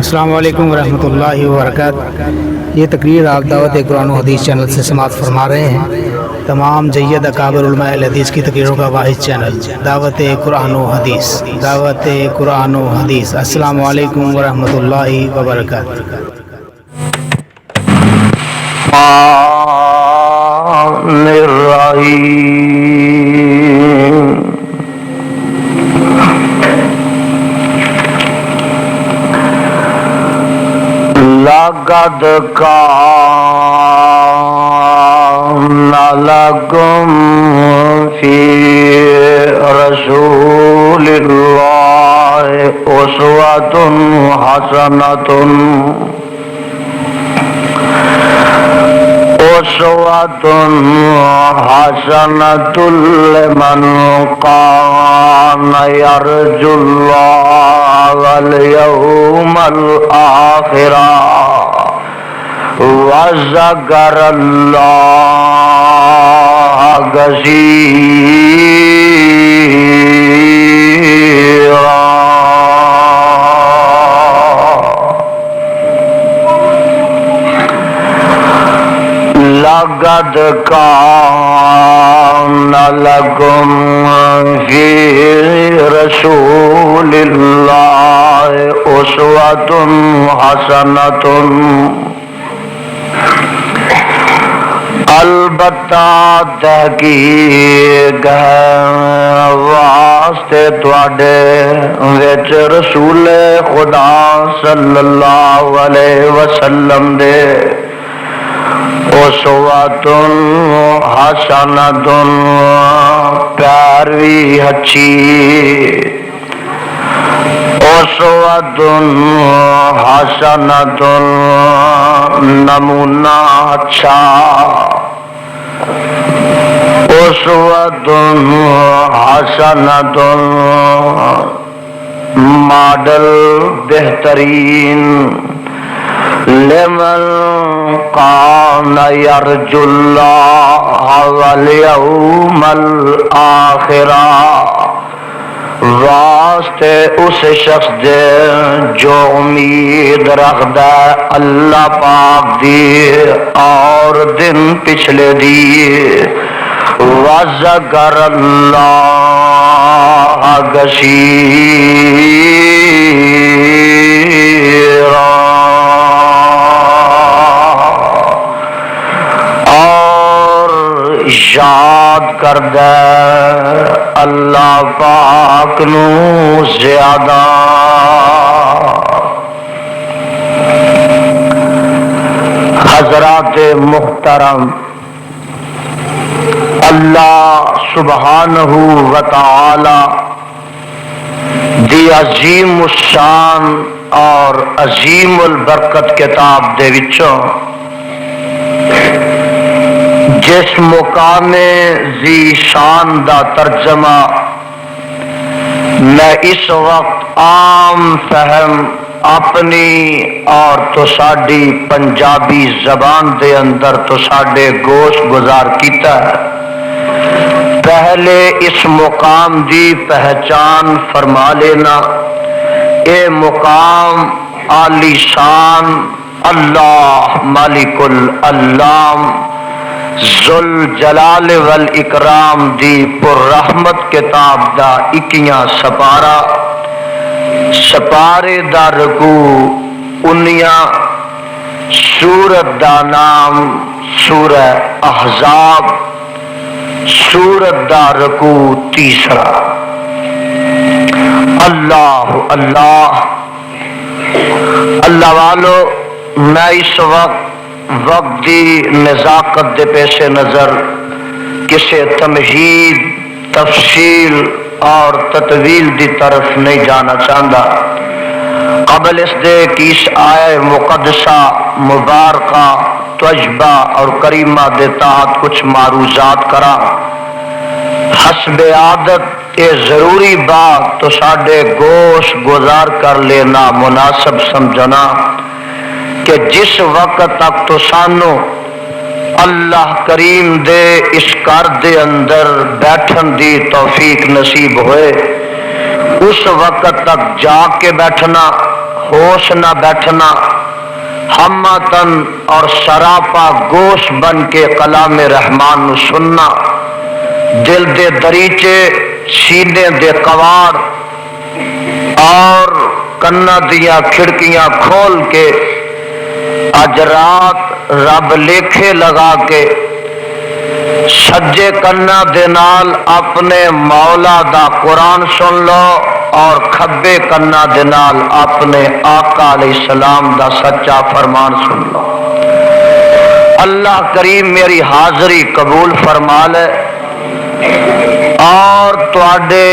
السلام علیکم ورحمۃ اللہ وبرکاتہ۔ یہ تقریر آپ دعوت قرآن و حدیث چینل سے سماعت فرما رہے ہیں۔ تمام جید اکابر علماء اہل حدیث کی تقریروں کا واحد چینل دعوت قرآن و حدیث، دعوت قرآن و حدیث۔ السلام علیکم ورحمۃ اللہ وبرکاتہ۔ لقد كان لكم في رسول الله أسوة حسنة لمن كان يرجو الله واليوم الآخر وذكر الله كثيرا۔ لقد كان لكم في رسول الله أسوة حسنة۔ البتہ تحقیق ہے واسطے تواڈے وچ رسول خدا صلی اللہ علیہ وسلم دے اسوۃ حسنۃ پیروی اچھی، اسوۃ حسنۃ نمونہ اچھا، اسوۃ حسنۃ ماڈل بہترین، لمن کان یرجو اللہ والیوم الآخر، واسطے اس شخص دے جو امید رکھدا ہے اللہ پاک دی اور دن پچھلے دی، وذکر اللہ کثیرا، اور یاد کردہ اللہ پاک نو زیادہ۔ حضرات محترم، اللہ سبحانہ و تعالی دی عظیم الشان اور عظیم البرکت کتاب دے وچوں جس مقام ذی شان دا ترجمہ میں اس وقت عام فہم اپنی اور تو ساڈی پنجابی زبان دے اندر تو ساڈے گوش گزار کیتا ہے، پہلے اس مقام دی پہچان فرما لینا۔ اے مقام عالی شان اللہ مالک الالام ذل جلال والاکرام دی پر رحمت کتاب دا 21 سپارہ، سپارے دا رکوع 19، سورت دا نام سورہ احزاب، سورت دا رکوع 3۔ اللہ اللہ اللہ والو، میں اس وقت دی نزاکت دے پیش نظر کسے تمہید، تفصیل اور تطویل دی طرف نہیں جانا چاہتا، قبل اس دے کہ اس آئے مقدسہ مبارکہ طیبہ اور کریمہ دے تحت کچھ معروضات کرا۔ حسب عادت یہ ضروری بات تو ساڈے گوش گزار کر لینا مناسب سمجھنا کہ جس وقت تک تو سانو اللہ کریم دے اس گھر دے اندر بیٹھن دی توفیق نصیب ہوئے، اس وقت تک جا کے بیٹھنا، ہوش نہ بیٹھنا، ہمتن اور سراپا گوش بن کے کلام رحمان نو سننا، دل دے دریچے سینے دے کواڑ اور کنا دیا کھڑکیاں کھول کے اج رات رب لیکھے لگا کے سجے کنا دے نال اپنے مولا دا قرآن سن لو اور کھبے کنا دے نال اپنے آقا علیہ السلام دا سچا فرمان سن لو۔ اللہ کریم میری حاضری قبول فرما لے اور تواڈے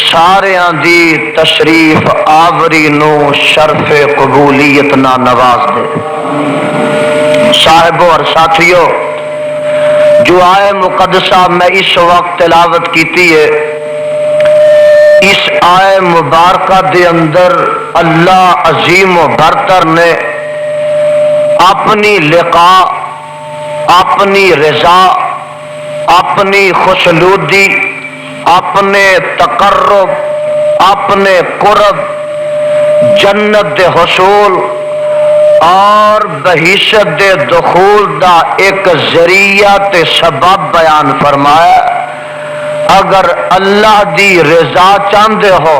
ساریاں دی تشریف آوری نو شرف قبولیت نہ نواز دے۔ صاحبو اور ساتھیو، جو آئے مقدسہ میں اس وقت تلاوت کیتی ہے، اس آئے مبارکہ دے اندر اللہ عظیم و برتر نے اپنی لقاء، اپنی رضا، اپنی خوشنودی، اپنے تقرب، اپنے قرب، جنت دے حصول اور بہشت دے دخول دا ایک ذریعہ تے سبب بیان فرمایا۔ اگر اللہ دی رضا چاہتے ہو،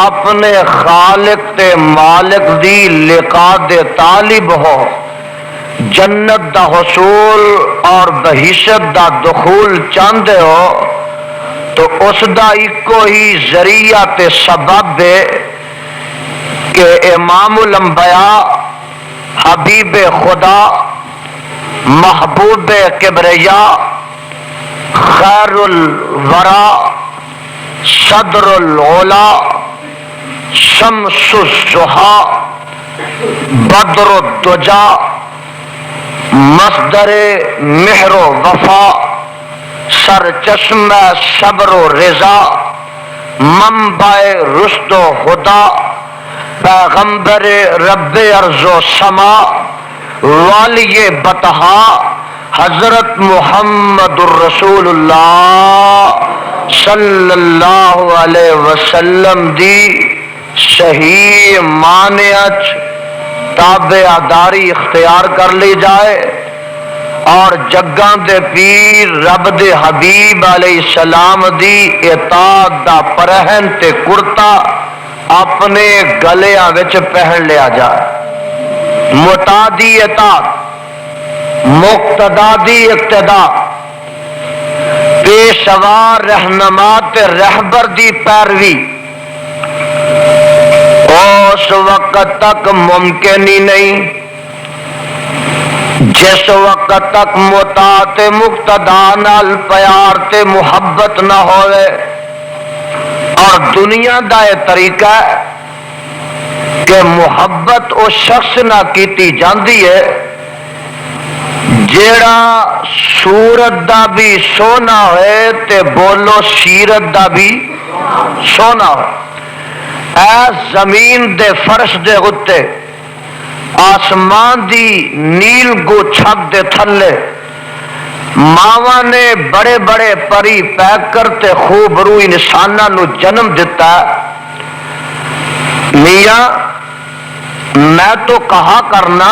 اپنے خالق تے مالک دی لقاء دے طالب ہو، جنت دا حصول اور بہشت دا دخول چاہتے ہو، تو اس دا ایکو ہی ذریعہ تے سبب ہے کہ امام الانبیاء، حبیب خدا، محبوب کبریا، خیر الورا، صدر العلا، شمس الضحا، بدر الدجا، مصدر مہر و وفا، سر چشمہ صبر و رضا، منبع رشد و ہدا، پیغمبر رب ارض و سما، والی بطحا، حضرت محمد الرسول اللہ صلی اللہ علیہ وسلم دی صحیح معنیچ تابعداری اختیار کر لی جائے اور جگاں دے پیر رب دے حبیب علیہ السلام دی اطاعت دا پرہن تے کرتا اپنے گلیاں وچ پہن لیا جائے۔ متعدی اطاعت، مقتدا دی اقتدا، پیشوا رہنما تے رہبر دی پیروی اس وقت تک ممکن ہی نہیں جس وقت تک مطاعت مقتدا نال پیار تے محبت نہ ہوئے۔ اور دنیا دا یہ طریقہ ہے کہ محبت اس شخص نہ کیتی جاندی ہے جیڑا صورت دا بھی سونا ہوئے تے بولو سیرت دا بھی سونا ہو۔ اے زمین دے فرش دے اتے، آسمان دی نیل گو چھت دے تھلے ماواں نے بڑے بڑے پری پیک کرتے خوب رو انساناں نو جنم دیتا ہے۔ میاں میں تو کہا کرنا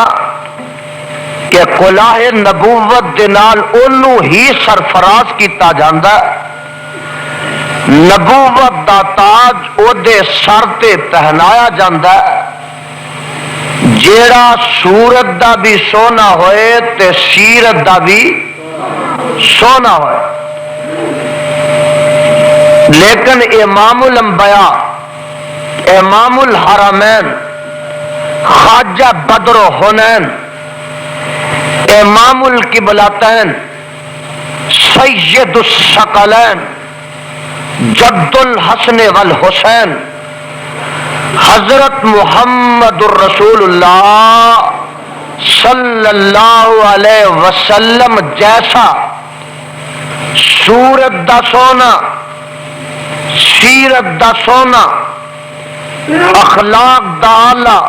کہ کلاہ نبوت دے نال انہوں ہی سرفراز کیتا جاندا ہے۔ نبوت دا تاج او دے سر تے پہنایا جاندا ہے جیڑا صورت دا بھی سونا ہوئے تے سیرت دا بھی سونا ہوئے۔ لیکن امام الانبیاء، امام الحرمین، خواجہ بدر و حنین، امام القبلتین، سید الثقلین، جد الحسن والحسین، حضرت محمد الرسول اللہ صلی اللہ علیہ وسلم جیسا صورت دا سونا، سیرت دا سونا، اخلاق دا آلہ،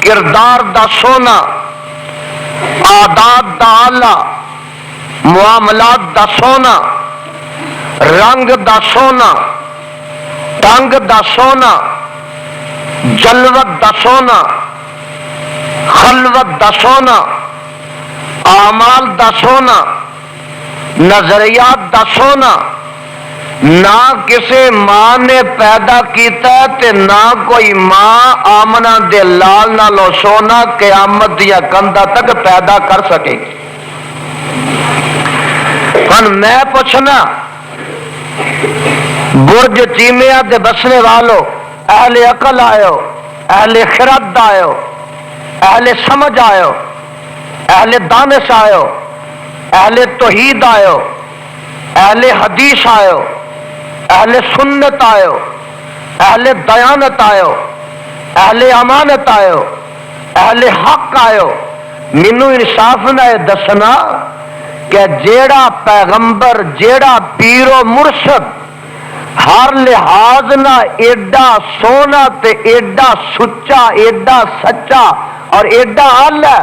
کردار دا سونا، عادات دا آلہ، معاملات دا سونا، رنگ دا سونا، ٹنگ دا سونا، جلوت دا سونا، خلوت دا سونا، اعمال دا سونا، نظریات دا سونا نہ کسی ماں نے پیدا کیتا ہے تے نہ کوئی ماں آمنہ دے لال نالو سونا قیامت دیا کندہ تک پیدا کر سکے گی۔ پن میں پوچھنا برج چیمیا دے بسنے والو، اہل عقل آئو، اہل خرد آئو، اہل سمجھ آئو، اہل دانش آئو، اہل توحید آئو، اہل حدیث آئو، اہل سنت آئو، اہل دیانت آئو، اہل امانت آئو، اہل حق آئو، مینوں انصاف نہ دسنا کہ جیڑا پیغمبر، جیڑا پیر و مرشد ہر لحاظ نہ ایڈا سونا تے ایڈا سچا، ایڈا سچا اور ایڈا حل ہے،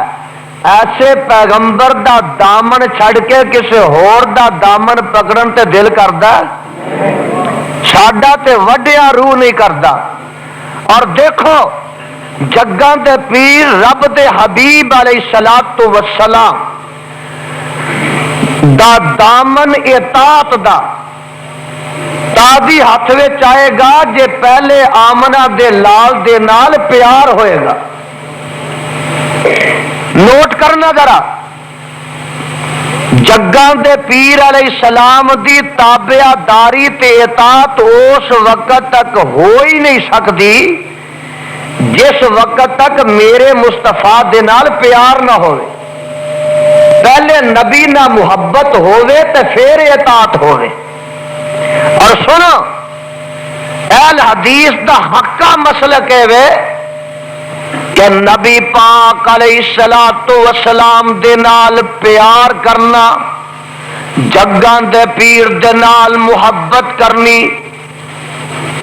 ایسے پیغمبر دا دامن چھڑ کے کسی ہور دا دامن پکڑن تے دل کردا؟ ساڈا تے وڈیا روح نہیں کردا۔ اور دیکھو جگاں دے پیر رب دے حبیب علیہ الصلوۃ والسلام دا دامن اطاعت دا تادی ہاتھ وچ آئے گا جے پہلے آمنہ دے لال دے نال پیار ہوئے گا۔ نوٹ کرنا ذرا، جگاں دے پیر علیہ السلام دی تابعہ داری تے اطاعت اس وقت تک ہو ہی نہیں سکتی جس وقت تک میرے مصطفیٰ دے نال پیار نہ ہوئے۔ پہلے نبی نہ محبت ہوئے تے پھر اطاعت ہوئے۔ اور سنو اہل حدیث دا حقا مسلک ہے وے کہ نبی پاک علیہ الصلوۃ والسلام دے نال پیار کرنا، جگاں دے پیر دے نال محبت کرنی،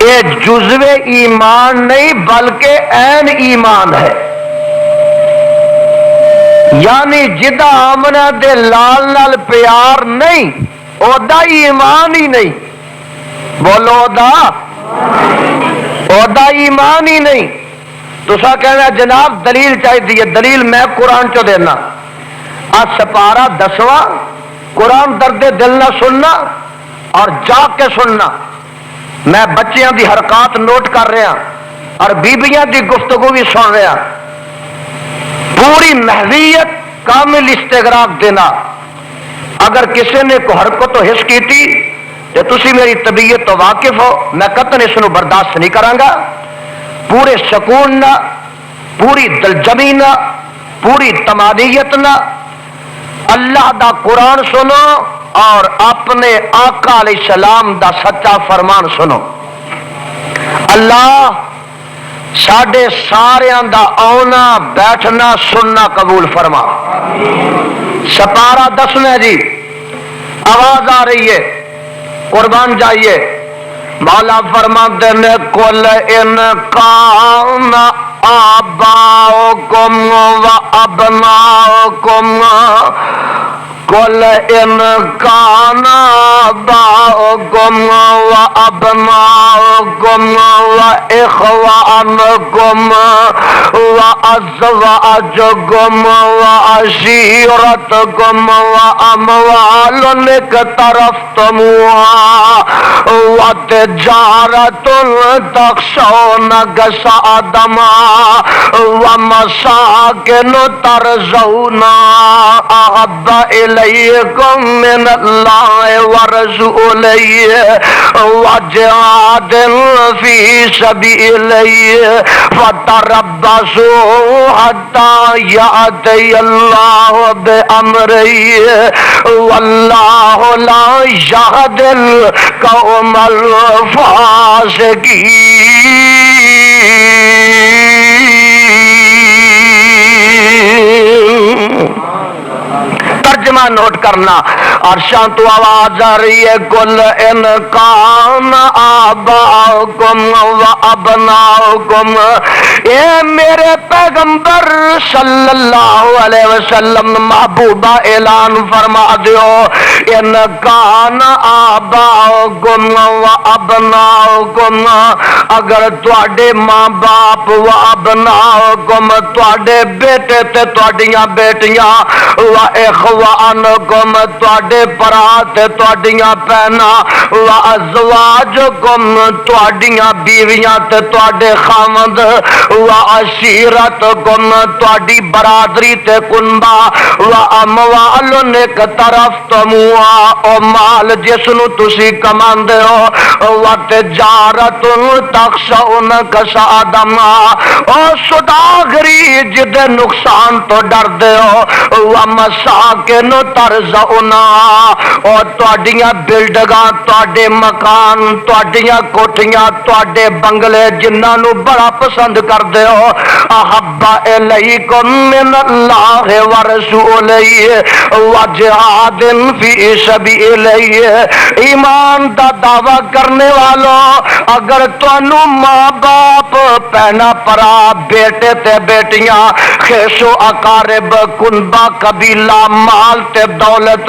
یہ جزو ایمان نہیں بلکہ عین ایمان ہے۔ یعنی جدا آمنہ دے لال نال پیار نہیں اودا ایمان ہی نہیں، بولو اودا ایمان ہی نہیں۔ تسا کہنا جناب دلیل چاہیے، دلیل میں قرآن چو دینا، سپارہ 10واں قرآن درد دل نہ سننا اور جا کے سننا۔ میں بچیاں دی حرکات نوٹ کر رہا اور بیبیاں دی گفتگو بھی سن رہا، پوری محویت کامل استغراق دینا۔ اگر کسی نے کوئی حرکت و حس کی تھی تو تسی میری طبیعت تو واقف ہو، میں قطعاً اس نو برداشت نہیں کراں گا۔ پورے سکون نہ، پوری دلجمی نہ، پوری تمادیت نہ اللہ دا قرآن سنو اور اپنے آقا علیہ السلام دا سچا فرمان سنو۔ اللہ ساڈے ساریاں دا آنا بیٹھنا سننا قبول فرما۔ سپارہ 10 جی، آواز آ رہی ہے، قربان جائیے۔ مولا فرماتے ہیں کل ان کان آباؤکم و ابناؤکم، کل ان کان آباؤکم و ابناؤکم و اخوانکم و ازواجکم و عشیرتکم و اموال اقترفتموها و تجارت تخشون کسادها و مساکن ترضونها احب الیکم من اللہ ورسولہ وجہاد فی سبیلہ فتربصوا حتی یأتی اللہ بامرہ واللہ لا یہدی القوم الفاسقین۔ ترجمہ نوٹ کرنا. عرشاں تو آواز آ رہی ہے قل ان کان آباؤکم و ابناؤکم. اے میرے پیغمبر صلی اللہ علیہ وسلم محبوبہ اعلان فرما دیو ان کان آباؤکم و ابناؤکم. اگر تواڈے ماں باپ و ابناؤکم تواڈے بیٹے تے تواڈیاں بیٹیاں و اخوانکم تواڈے بھرا تے تواڈیاں بہناں و ازواجکم تواڈیاں بیویاں تے تواڈے خاوند و عشیرتکم تواڈی برادری تے کنبا و اموال ایک طرف تموا او مال جس نو تسی کماندے ہو و تجارت تخشون کسادما او سوداگری جدے نقصان تو ڈردے ہو و مساکن ترزونا او تواڈیاں بلڈنگاں تواڈے مکان تواڈیاں کوٹھیاں تواڈے بنگلے جنہاں نو بڑا پسند کردے ہو احب الیکم من اللہ و رسولہ و جہاد فی سبیلہ. ایمان دا دعویٰ کرنے والوں اگر تانوں ماں باپ پہنا پرا بیٹے تے بیٹیاں خیش و اقارب کنبا قبیلہ مال تے دولت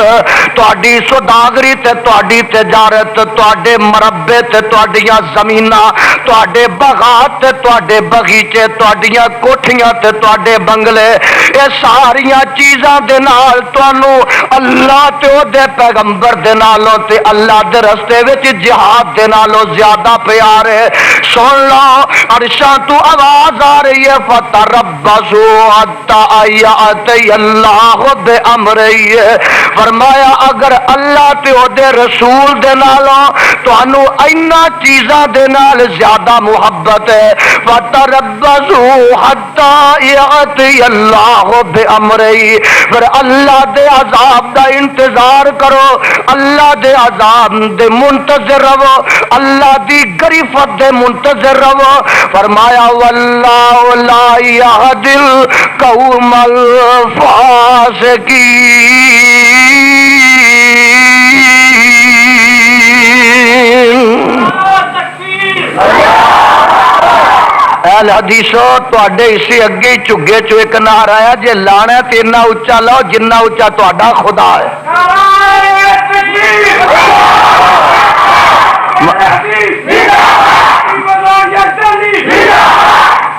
تواڈی سوداگری تے تواڈی تجارت تواڈے مربے تے تواڈیاں زمیناں تواڈے باغات تے تواڈے باغیچے تواڈیاں کوٹھیاں تے تواڈے بنگلے اے ساریاں چیزاں دے نال تانوں اللہ تے او دے پیغمبر دے نالوں تے اللہ دے رستے وچ جہاد دے نالوں زیادہ پیار ہے. سن لو عرشاں تو آواز آ رہی ہے فتربصوا حتی یأتی اللہ بامرہ. فرمایا اگر اللہ تے او دے رسول دے نالوں تانوں اینا چیزاں دے نال زیادہ محبت ہے فتربصوا حتی یأتی اللہ بامرہ. پھر اللہ دے عذاب دا انتظار کرو اللہ دے عذاب دے منتظر رہو اللہ دی گریفت دے منتظر رہو. فرمایا واللہ لا یہدی القوم الفاسقین. اہل حدیثو تواڈے اسی اگے چگے چو ایک نعر آیا جے لانا ہے تے اتنا اچا لاؤ جنہ اچا تواڈا خدا ہے.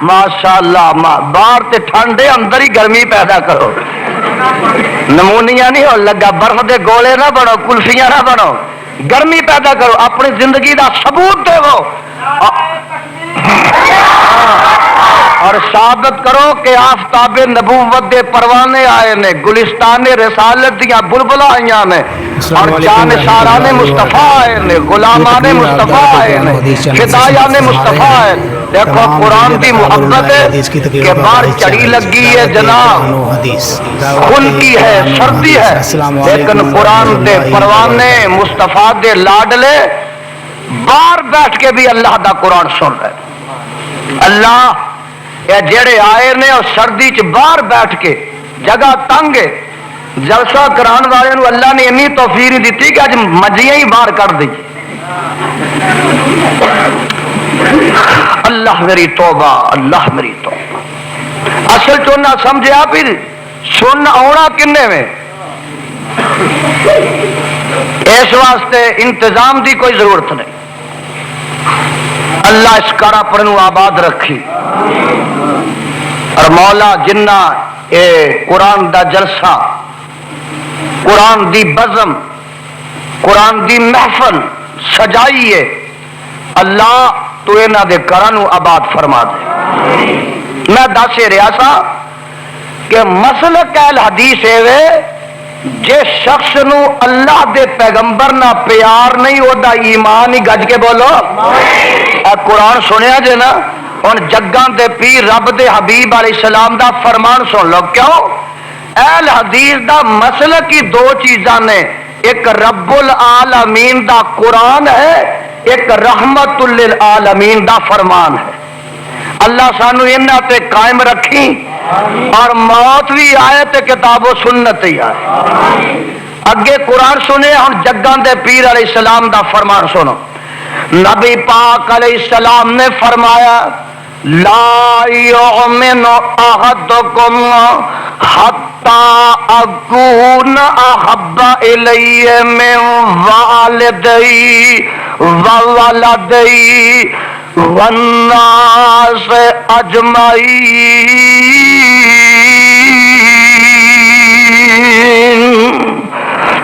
ماشاءاللہ باہر تے ٹھنڈے اندر ہی گرمی پیدا کرو. نمونیا نہیں ہو لگا برف دے گولے نہ بنو کلفیاں نہ بنو گرمی پیدا کرو اپنی زندگی دا ثبوت دو اور ثابت کرو کہ آفتاب نبوت دے پروانے آئے نے گلستان رسالت دیاں بلبلہ آئیاں نے اور جان ساران مصطفیٰ آئے نے غلامان مصطفیٰ آئے نے خدایان مصطفیٰ آئے. دیکھو قرآن کی محبت ہے کہ بار چڑی لگی ہے جناب خون کی ہے سردی ہے لیکن قرآن دے پروانے مصطفیٰ دے لاڈلے باہر بیٹھ کے بھی اللہ دا قرآن سن رہے. اللہ یہ جڑے آئے نے اور سردی چ باہر بیٹھ کے جگہ تنگ ہے جلسہ کران والے نو اللہ نے انی توفیق دیتی کہ اج مجیاں ہی باہر کر دی. اللہ میری توبہ اللہ میری توبہ. اصل چونا سمجھا پھر سن آنا کنے میں اس واسطے انتظام دی کوئی ضرورت نہیں. اللہ اس کار اپنے آباد رکھی اور مولا جنہ اے قرآن دا جلسہ قرآن دی بزم قرآن دی محفل سجائیے اللہ تو انہاں دے گھراں نو آباد فرما دے. میں دس رہا سا کہ مسلک اہل حدیث ہے جس شخص نو اللہ دے پیغمبر نہ پیار نہیں ہوتا ایمان ہی گج کے بولو. قرآن سنیا جے نا ہن جگاں دے پیر رب دے حبیب علیہ السلام دا فرمان سن لو. کیوں اہل حدیث دا مسلک ہی دو چیزاں نے ایک رب العالمین دا قرآن ہے ایک رحمت للعالمین دا فرمان ہے. اللہ سانو انہاں تے قائم رکھی اور موت بھی آئے تے کتاب و سنت ہی آئے. اگے قرآن سنے ہن جگاں دے پیر علیہ السلام دا فرمان سنو. نبی پاک علیہ السلام نے فرمایا لا یؤمن احدکم حتی اکون احب الی من والدی وولدی والناس اجمعین.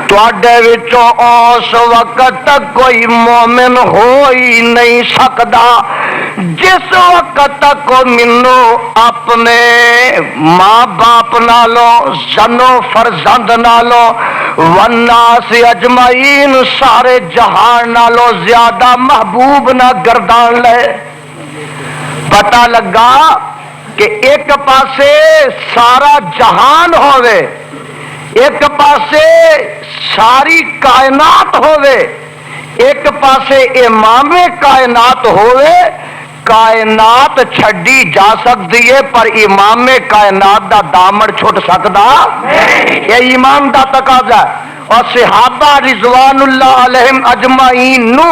تواڈے وچوں اس وقت تک کوئی مومن ہو ہی نہیں سکدا جس وقت تک مینوں اپنے ماں باپ نالوں زنو فرزند نالوں والناس اجمعین سارے جہان نالوں زیادہ محبوب نہ گردان لے. پتہ لگا کہ ایک پاسے سارا جہان ہوئے، ایک پاسے ساری کائنات ہوئے، ایک پاسے امام کائنات ہوئے. کائنات چھڈی جا سکتی ہے پر امام کائنات دا دامن چھٹ سکتا یہ ایمان دا تقاضا ہے. اور صحابہ رضوان اللہ علیہم اجمعین نو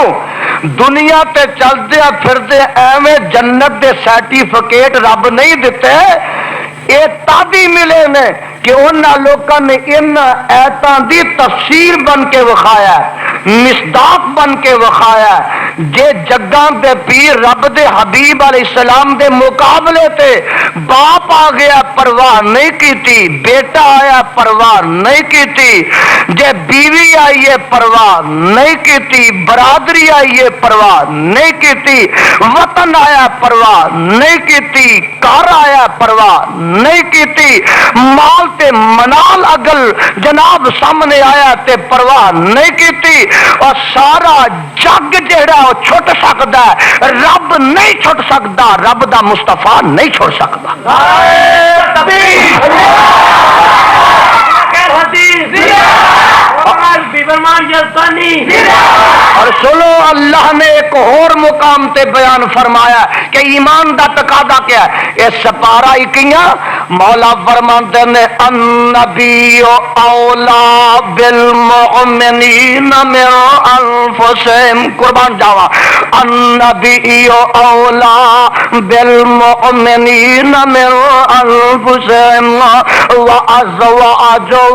دنیا تے چلدے پھردے ایویں جنت دے سرٹیفکیٹ رب نہیں دیتے. یہ تادی ملے نے کہ انہاں لوکاں نے ان ایتاں دی تفسیر بن کے وکھایا ہے، مصداق بن کے وکھایا ہے. جے جگاں دے پیر رب دے حبیب علیہ السلام دے مقابلے تے باپ آ گیا پرواہ نہیں کیتی، بیٹا آیا پرواہ نہیں کیتی، جے بیوی آئی ہے پرواہ نہیں کیتی، برادری آئی ہے پرواہ نہیں کیتی، وطن آیا پرواہ نہیں کیتی، گھر آیا پرواہ نہیں کیتی، مال تے منال اگل جناب سامنے آیا تے پرواہ نہیں کیتی. اور سارا جگ جہڑا وہ چھٹ سکتا ہے رب نہیں چھٹ سکتا، رب دا مصطفیٰ نہیں چھوڑ سکتا. اور سنو اللہ نے ایک اور مقام تے بیان فرمایا کہ ایمان دا تقاضا کیا ہے. یہ سپارہ اکیاں مولا فرماتے نے النبی اولا بالمؤمنین من انفسہم. قربان جاوا النبی اولا بالمؤمنین من انفسہم وازواجہ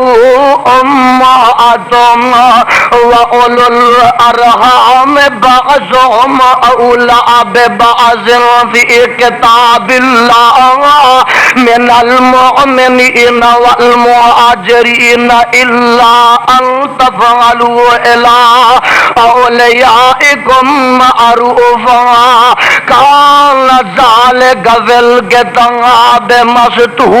امہاتہم وَأُولُو الْأَرْحَامِ بَعْضُهُمْ أَوْلَىٰ بِبَعْضٍ فِي كِتَابِ اللَّهِ مِنَ الْمُؤْمِنِينَ وَالْمُهَاجِرِينَ إِلَّا أَن تَفْعَلُوا إِلَىٰ أَوْلِيَائِكُم مَّعْرُوفًا كَانَ ذَٰلِكَ فِي الْكِتَابِ مَسْطُورًا.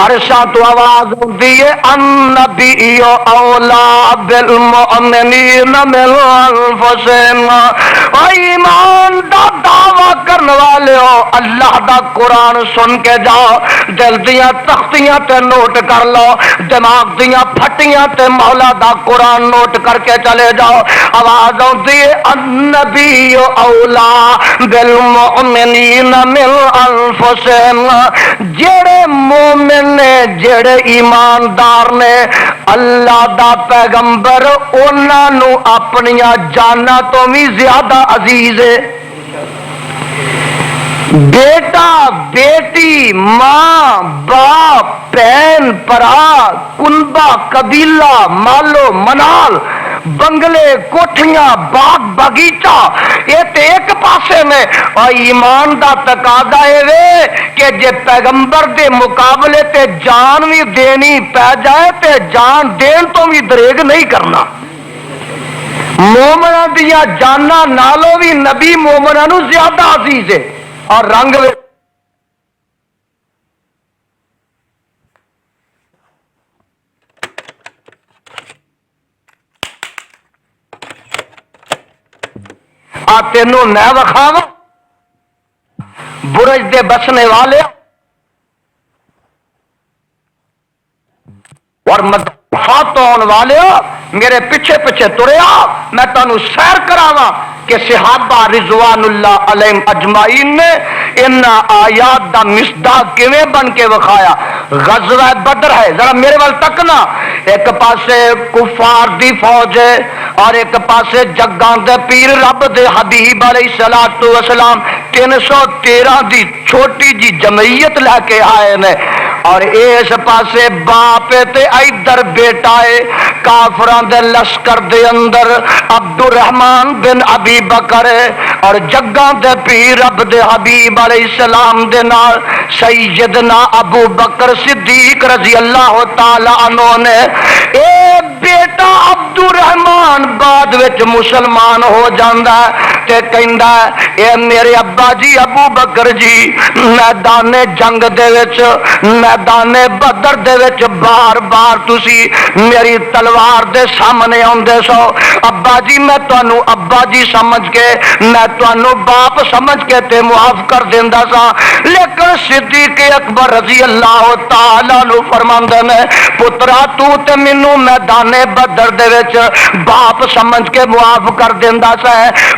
عرشہ تو آواز ہوتی ہے النبی اولا بالمؤمنین من انفسہم. ایمان دا دعویٰ کرنے والے ہو اللہ دا قرآن سن کے جاؤ، دل دیاں تختیاں تے نوٹ کر لو، دماغ دیاں پھٹیاں تے مولا دا قرآن نوٹ کر کے چلے جاؤ. آواز ہوتی ہے النبی اولا بالمؤمنین من انفسہم. جڑے مومن نے جڑے ایماندار نے اللہ دا پیغمبر انہاں نو اپنیاں جاناں تو بھی زیادہ عزیز ہے. بیٹا بیٹی ماں باپ بہن برا کنبا قبیلہ مالو منال بنگلے کوٹھیاں باغ باغیچہ یہ تے ایک پاسے میں. اور ایمان دا تقاضا ہے کہ جے پیغمبر دے مقابلے تے جان بھی دینی پہ جائے تے جان دین تو بھی دریگ نہیں کرنا. مومنہ دیا جانا نالوں بھی نبی مومنہ نو زیادہ عزیز ہے. اور رنگ تینوں نہ وکھاوا برج دے بسنے والے اور مدفات ہونے والے میرے پیچھے پیچھے تریا میں تانوں سیر کراواں کہ صحابہ رضوان اللہ علیہم اجمعین نے ان آیات دا مصداق کیویں بن کے وکھایا۔ غزوہ بدر ہے، ذرا میرے وال تکنا، ایک پاسے کفار دی فوج ہے اور ایک پاسے جگاں دے پیر رب دے حبیب علیہ الصلوۃ والسلام 313 دی چھوٹی جی جمعیت لے کے آئے نے، اور اس پاسے باپ تے ادھر بیٹا ہے کافراں دے لشکر دے اندر عبد الرحمن بن ابی بکر ہے، اور جگاں دے پیر رب دے حبیب علیہ السلام دے نال سیدنا ابو بکر صدیق رضی اللہ تعالی عنہ نے۔ اے بیٹا عبد الرحمن بعد وچ مسلمان ہو جاندا ہے تے کہندا ہے اے میرے ابا جی ابو بکر جی میدان جنگ دے وچ میدان بدر دے وچ بار بار تسی میری تلوار دے سامنے آندے سو، ابا جی میں تانوں ابا جی سمجھ کے میں تانوں باپ سمجھ کے تے معاف کر دیندا سا، لیکن صدیق اکبر رضی اللہ تعالی عنہ فرماندے نے پترا تو تے مینوں میدان بدر دے وچ باپ سمجھ کے معاف کر دیندا سا،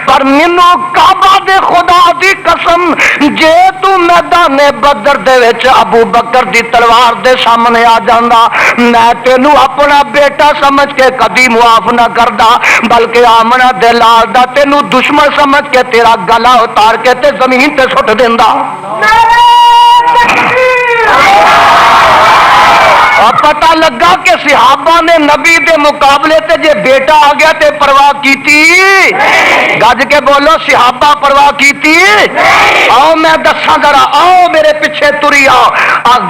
پر مینوں کعبہ دے خدا دی قسم جے تو میدان بدر دے وچ ابو بکر دی تلوار دے سامنے آ جاندا میں تینوں اپنا بیٹا سمجھ کے کبھی معاف نہ کردا، بلکہ آمنہ دے لال دا تینوں دشمن سمجھ کے تیرا گلا اتار کے تے زمین تے سٹ دیندا۔ اور پتہ لگا کہ صحابہ نے نبی دے مقابلے تے جے بیٹا آ گیا تے پرواہ کیتی، گج کے بولو صحابہ پرواہ کیتی؟ آؤ میں دساں ذرا، آؤ میرے پیچھے تری آؤ۔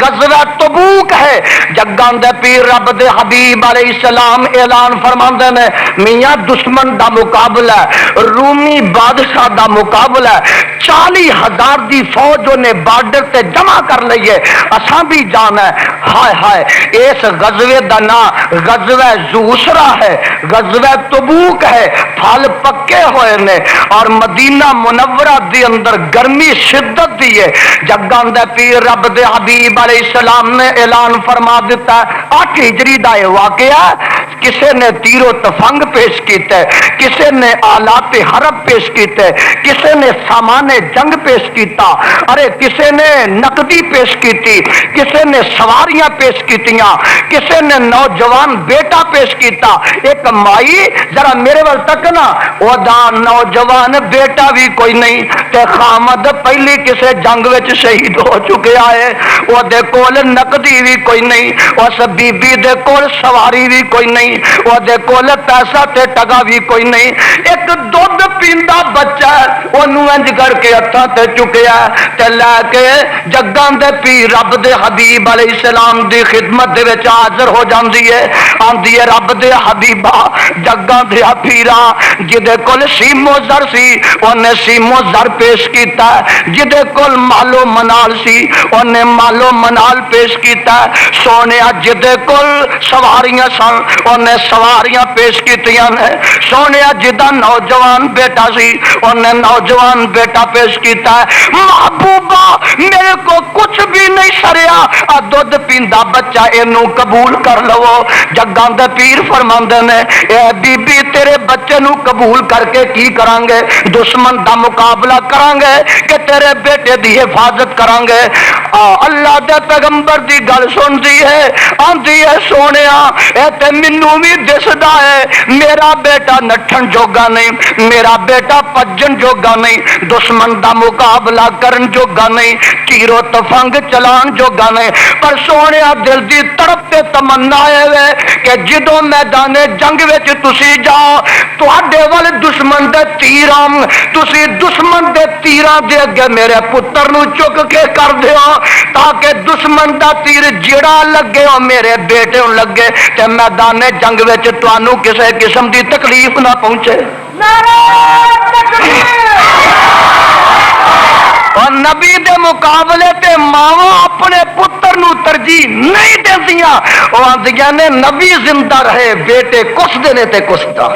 غزوہ تبوک ہے، جگاں دے پیر رب دے حبیب علیہ السلام اعلان فرماندے نے میاں دشمن دا مقابلہ ہے، رومی بادشاہ دا مقابلہ ہے، 40,000 دی فوج نے بارڈر تے جمع کر لئیے، اساں بھی جانا ہے۔ ہائے ہائے، اس غزوے دا نام غزوہ زوسرا ہے، غزوہ تبوک ہے، پھل پکے ہوئے نے اور مدینہ منورہ دی اندر گرمی شدت دی ہے۔ جگاں دے پیر رب دے حبیب علیہ السلام نے اعلان فرما دیتا ہے 8 ہجری دا یہ واقعہ، کسے نے تیر و تفنگ پیش کیتے، کسے نے آلات حرب پیش کیتے، کسے نے سامان جنگ پیش کیتا، ارے کسے نے نقدی پیش کیتی، کسے نے سواریاں پیش کیتیاں، کسے نے نوجوان بیٹا پیش کیتا۔ ایک مائی ذرا میرے وال تک نا، وہ دا نوجوان بیٹا بھی کوئی نہیں تے خامد پہلی کسے جنگ وچ شہید ہو چکے آئے، وہ دے کول نقدی بھی کوئی نہیں، اس بی بی دے کول سواری بھی کوئی نہیں، وہ دے کول پیسہ تے ٹگا بھی کوئی نہیں، ایک دودھ پیندا بچہ ہے وہ نوانج کر کے ہتھاں تے چکیا تے لے کے جگاں دے پیر رب دے حبیب علیہ السلام دی خدمت دے وچ حاضر ہو جاندی ہے، آندی ہے رب دے حبیبا جگاں دے پیرا جدے کول سیمو زر سی اونے سیمو زر پیش کیتا ہے، جدے کول مالو منال سی اونے مالو منال پیش کیتا ہے، سونیا جدے کول سواریاں سن اونے سواریاں پیش کیتیاں نے، سونیا جدا نوجوان بیٹا سی اونے نوجوان بیٹا پیش کیتا ہے۔ محبوبہ میرے کو کچھ بھی نہیں سریا، دودھ پیندا بچہ اینو قبول کر لو۔ جگاں دے پیر فرماندے نے اے بی بی تیرے بچے نو قبول کر کے کی کران گے؟ دشمن دا مقابلہ کران گے کہ تیرے بیٹے دی حفاظت کران گے؟ اللہ دے پیغمبر دی گل سنتی ہے، آندی ہے سونیا اے تے مینوں بھی دسدا ہے میرا بیٹا نٹھن جوگا نہیں، میرا بیٹا پجن جوگا نہیں، دشمن دا مقابلہ کرن جوگا نہیں، تیر و تفنگ چلان جوگا نہیں، پر سونیا دل دی تڑپ تے تمنا ہے کہ جدوں میدان جنگ وچ تسی جاؤ تواڈے ول دشمن دے تیرام تسی دشمن دے تیراں دے اگے میرے پتر نو چک کے کر دیو تاکہ دشمن دا تیر جڑا لگے او میرے بیٹے نو لگے تے میدان جنگ وچ تانوں کسے قسم دی تکلیف نہ پہنچے۔ اور نبی دے مقابلے تے ماواں اپنے پتر نو ترجیح نہیں دیندیاں، او آندیاں نے نبی زندہ رہے بیٹے کس دینے تے کس دا۔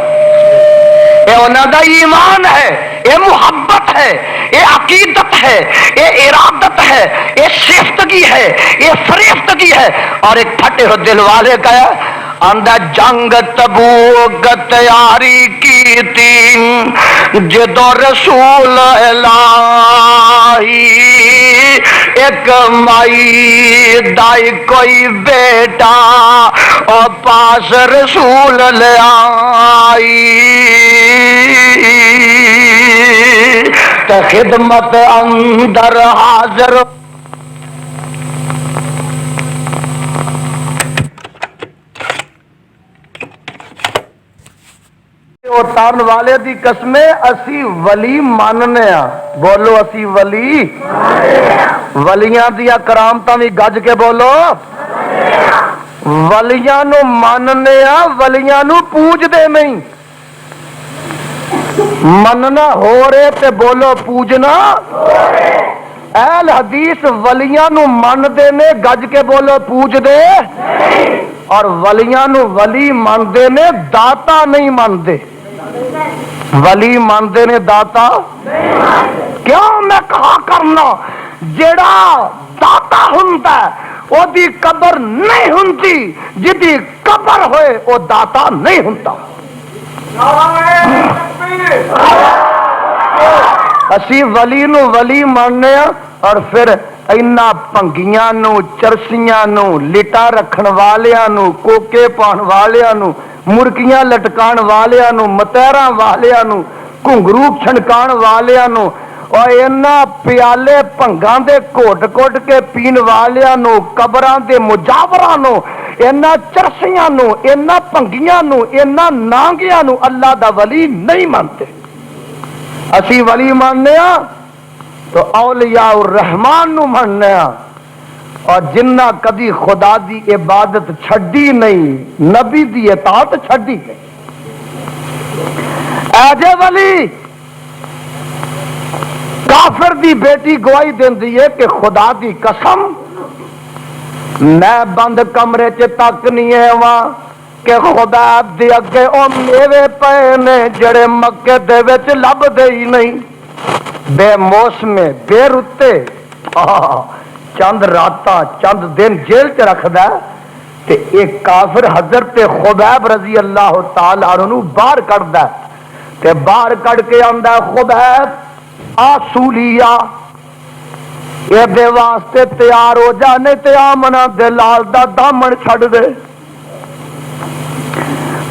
اے انہاں دا ایمان ہے، اے محبت ہے، اے عقیدت ہے، اے ارادت ہے، اے شیفتگی ہے، اے فریفتگی ہے۔ اور ایک پھٹے ہو دل والے کا ہے اندر جنگ تبوک تیاری کی کیتی جدو رسول الہی ایک مائی دائی کوئی بیٹا اور پاس رسول لے آئی تے خدمت اندر حاضر اتارن والے دی قسمیں اسی ولی ماننے ہاں بولو اسی ولی ولیاں دیا کرامتاں بھی گج کے بولو ولیاں نو ماننے ہاں ولیاں نو پوج دے نہیں مننا ہو رہے تے بولو پوجنا اہل حدیث ولیاں نو من دے نے گج کے بولو پوج دے اور ولیاں نو ولی من دے نے داتا نہیں من دے ولی مانتے نے داتا کیوں میں کہا کرنا جڑا داتا ہوندا او دی قبر نہیں ہوندی جدی قبر ہوئے او داتا نہیں ہوندا اسی ولی نو ولی ماننے ہاں اور پھر اینا پنگیاں نو چرسیاں نو لٹا رکھن والیاں نو کوکے پان والیاں نو مرکیاں لٹکان والیاں نو متیراں والیاں نو گھنگرو چھنکان والیاں نو اور اینا پیالے پنگاں دے کوٹ کوٹ کے پین والیاں نو قبراں دے مجاوراں نو اینا چرسیاں نو اینا پنگیاں نو اینا نانگیاں نو اللہ دا ولی نہیں مانتے اسی ولی ماننے ہاں تو اولیاء الرحمن نو ماننے ہاں اور جنہ کبھی خدا دی عبادت چھڈی نہیں نبی دی اطاعت چھڈی گئی ایجے ولی کافر دی بیٹی گواہی دیندی ہے کہ خدا دی قسم میں بند کمرے چ تک نہیں ہے وہاں کہ خدا دی اگے او میوے پے نے جڑے مکے دے وچ لب دے ہی نہیں بے موسمے بے رتے چند راتاں چند دن جیل چ رکھدا تے ایک کافر حضرت خبیب رضی اللہ تعالی عنہ باہر کڈدا تے باہر کڈ کے آندا خبیب آ سولیا اے دے واسطے تیار ہو جا نہیں تے آمنا دے لال دا دامن چھڈ دے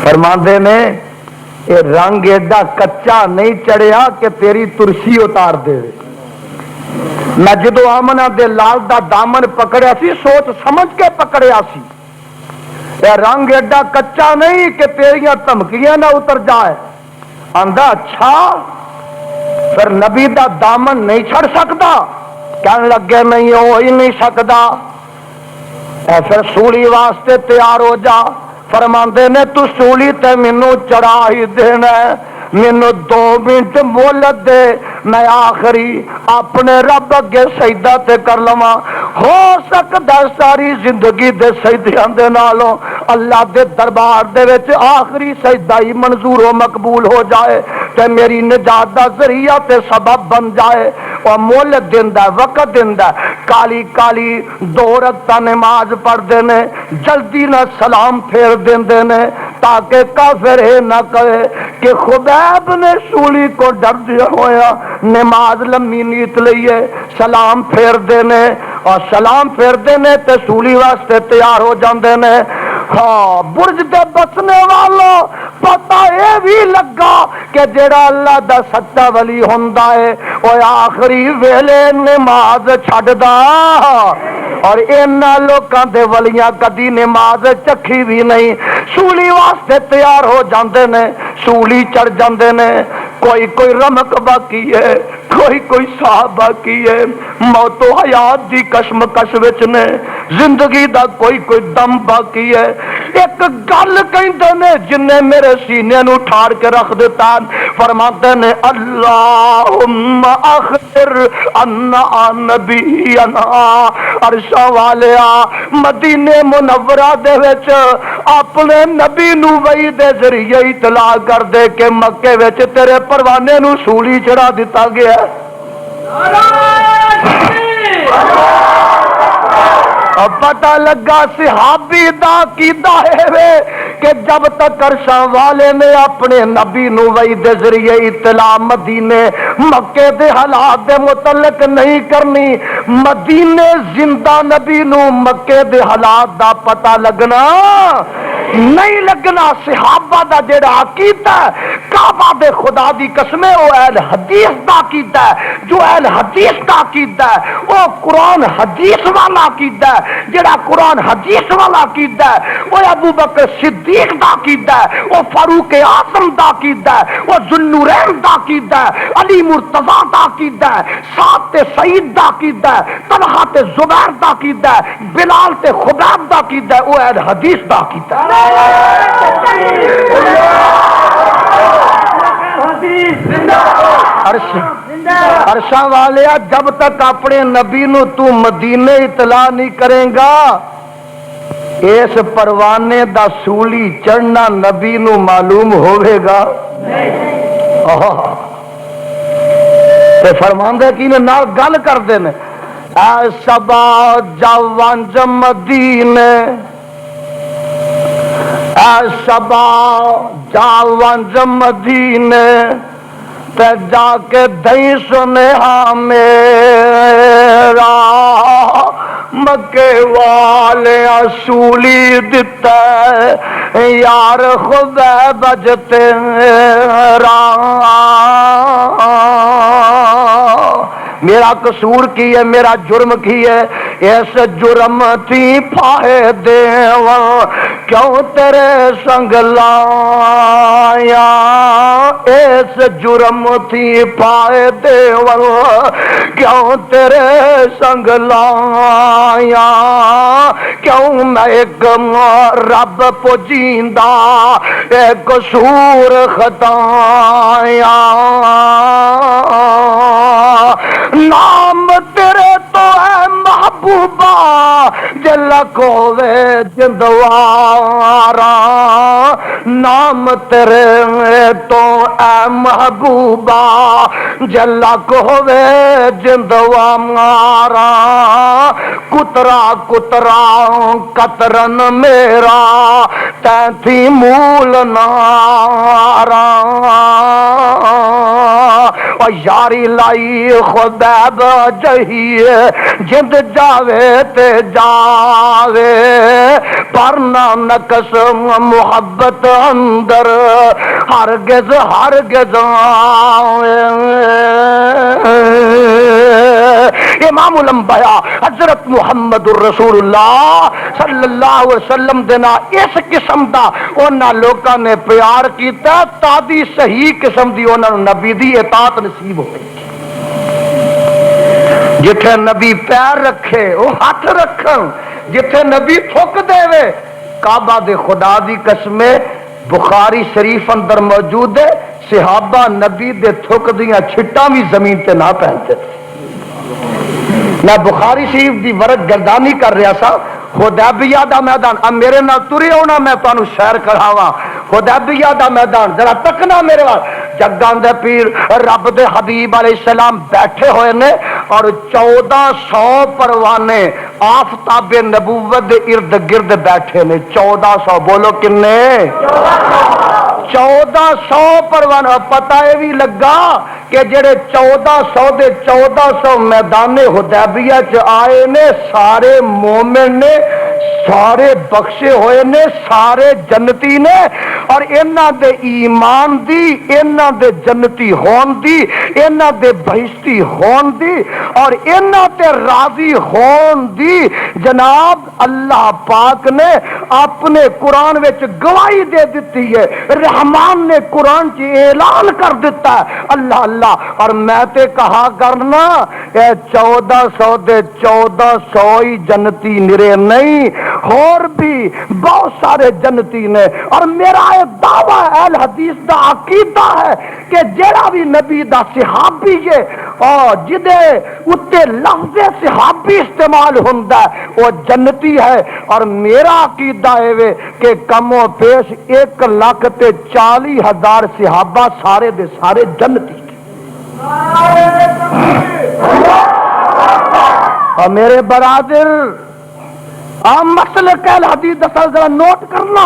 فرماندے نے اے رنگ ایڈا کچا نہیں چڑھیا کہ تیری ترسی اتار دے میں جدو آمنا دے لال دا دامن پکڑیا سی سوچ سمجھ کے پکڑیا سی اے رنگ ایڈا کچا نہیں کہ تیریاں دھمکیاں نہ اتر جائے آندا اچھا پھر نبی دا دامن نہیں چھڑ سکتا کہنے لگے نہیں ہو ہی نہیں سکتا اے پھر سولی واسطے تیار ہو جا فرماندے نے تو سولی تے مینوں چڑھا ہی دینا ہے مینوں 2 منٹ مہلت دے میں آخری اپنے رب اگے سجدہ تے کر لواں ہو سکدا ساری زندگی دے سجدیاں دے نالوں اللہ دے دربار دے وچ آخری سجدہ ہی منظور و مقبول ہو جائے تے میری نجات دا ذریعہ تے سبب بن جائے اور مہلت دیندا وقت دیندا کالی کالی 2 رکعتاں نماز پڑھدے نے جلدی نہ سلام پھیر دیندے نے تاکہ کافر ہے نہ کہے کہ خبیب نے سولی کو ڈر دیا ہویا نماز لمبی نیت لئیے سلام پھیر دینے اور سلام پھیر دینے تے سولی واسطے تیار ہو جاندے نے ہاں برج دے بسنے والوں پتہ یہ بھی لگا کہ جڑا اللہ دا سچا ولی ہوندا ہے او آخری ویلے نماز چھڈدا اور اینا لوکاں دے ولیاں کدی نماز چکھی بھی نہیں سولی واسطے تیار ہو جاندے نے سولی چڑھ جاندے نے کوئی رمق باقی ہے کوئی صاحب باقی ہے موت و حیات دی کشمکش وچ نے زندگی دا کوئی دم باقی ہے ایک گل کہندے نے جن نے میرے سینے نو ٹھار کے رکھ دیتا فرماتے نے اللہم اخبر انا نبینا عرشاں والیا مدینے منورہ دے وچ اپنے نبی نو وحی دے ذریعے اطلاع کر دے کہ مکے وچ تیرے پروانے نو سولی چڑھا دیتا گیا اور پتہ لگا صحابی دا کیدا ہے کہ جب تک عرشاں والے نے اپنے نبی نو وحی دے ذریعے اطلاع مدینے مکے دے حالات دے متعلق نہیں کرنی، مدینے زندہ نبی نو مکے دے حالات دا پتہ لگنا نہیں لگنا۔ صحابہ دا جڑا عقیدہ ہے کعبہ دے خدا دی قسمیں وہ اہل حدیث دا عقیدہ ہے، جو اہل حدیث دا عقیدہ ہے وہ قرآن حدیث والا عقیدہ ہے، جڑا قرآن حدیث والا عقیدہ ہے وہ ابو بکر صدیق دا عقیدہ ہے، وہ فاروق اعظم دا عقیدہ ہے، وہ ذوالنورین دا عقیدہ ہے، علی مرتضیٰ دا عقیدہ ہے، سعد تے سعید دا عقیدہ ہے، طلحہ تے زبیر دا عقیدہ ہے، بلال تے خباب دا عقیدہ ہے، وہ اہل حدیث دا عقیدہ ہے۔ عرشاں والے جب تک اپنے نبی نو تو مدینے اطلاع نہیں کریں گا اس پروانے دا سولی چڑھنا نبی نو معلوم ہوئے گا تے فرماندے کی نے نال گل کر دینے اے سبا جوانج مدینے، اے سبا جوانج مدینے تے جا کے دئی سنہا میرا مکے والے اصولی دیتا ہے یار خدا بجتے میرا قصور کی ہے، میرا جرم کی ہے، اس جرم تھی پھائے دیواں کیوں تیرے سنگ لایا، اس جرم تھی پھائے دیواں کیوں تیرے سنگ لایا، کیوں میں ایک رب پجیندہ ایک قصور خطایا، نام تیرے تو ہے محبوبہ جل کوے جندوارا، نام تیرے تو اے محبوبہ جل کوے جندوارا، کترا کترا قطرن میرا تینتھی مول نارا، اور یاری لائی خدیب جہیے جند جاوے تے جاوے پر نہ نقص محبت اندر ہرگز ہرگز آوے۔ امام الانبیاء حضرت محمد الرسول اللہ صلی اللہ علیہ وسلم دینا اس قسم دا انہاں لوکاں نے پیار کیتا تادی صحیح قسم دی انہاں نبی دی اطاعت نصیب ہو گئی۔ جتھے نبی پیر رکھے وہ ہاتھ رکھن، جتھے نبی تھک دے وے کعبہ دے خدا دی قسمیں بخاری شریف اندر موجود ہے، صحابہ نبی دے تھک دیاں چھٹاں بھی زمین تے نہ پہنتے تھے۔ میں بخاری شریف دی ورد گردانی کر رہا سا، حدیبیہ دا میدان، اب میرے نال تری ہونا میں تانوں سیر کراواں، حدیبیہ دا میدان ذرا تکنا میرے وال، جگان دے پیر رب دے حبیب علیہ السلام بیٹھے ہوئے نے اور 1400 پروانے آفتاب نبوت دے ارد گرد بیٹھے نے، 1400 بولو کنے 1400 پروانہ، پتہ یہ بھی لگا کہ جڑے 1400 دے 1400 میدان حدیبیہ چ آئے نے سارے مومن نے، سارے بخشے ہوئے نے، سارے جنتی نے، اور انہاں دے ایمان دی، انہاں دے جنتی ہون دی، انہاں دے بہشتی ہون دی، اور انہاں تے راضی ہون دی جناب اللہ پاک نے اپنے قرآن وچ گواہی دے دیتی ہے۔ رحمان نے قرآن کی اعلان کر دیتا ہے اللہ اللہ، اور میں تے کہا کرنا اے 1400 دے 1400 ہی جنتی نرے نہیں، اور بھی بہت سارے جنتی نے، اور میرا ایک دعویٰ اہل حدیث دا عقیدہ ہے کہ جڑا بھی نبی دا صحابی ہے اور جدے اتے لفظ صحابی استعمال ہوندا ہے وہ جنتی ہے، اور میرا عقیدہ ہے کہ کم و پیش 1,40,000 صحابہ سارے دے سارے جنتی تھے۔ اور میرے برادر مسئلہ کہل حدیث دسل ذرا نوٹ کرنا،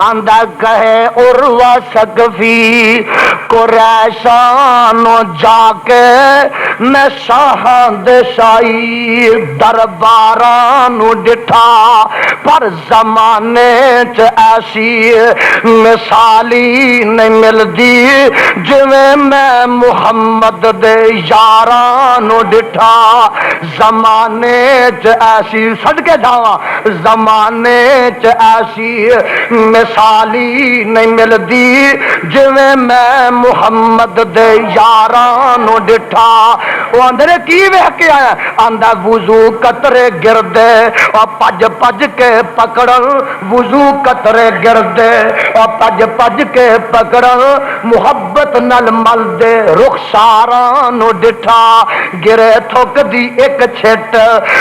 آندا کہے عروہ سقفی قریشانو جا کے میں شاہاں دے شاہی دربارانو ڈٹھا پر زمانے چ ایسی مثالی نہیں ملدی جویں میں محمد دے یارانو ڈٹھا زمانے چ ایسی صدقے جاواں زمانے چ ایسی مثالی نہیں ملدی جویں میں محمد دے یارانو ڈٹھا وہ اندر کی ویکھ کے آیا آندا وضو قطرے گردے اور پج پج کے پکڑن وضو قطرے گردے اور پج پج کے پکڑن محبت نل مل دے رخساراں ڈٹھا گرے تھک دی ایک چھٹ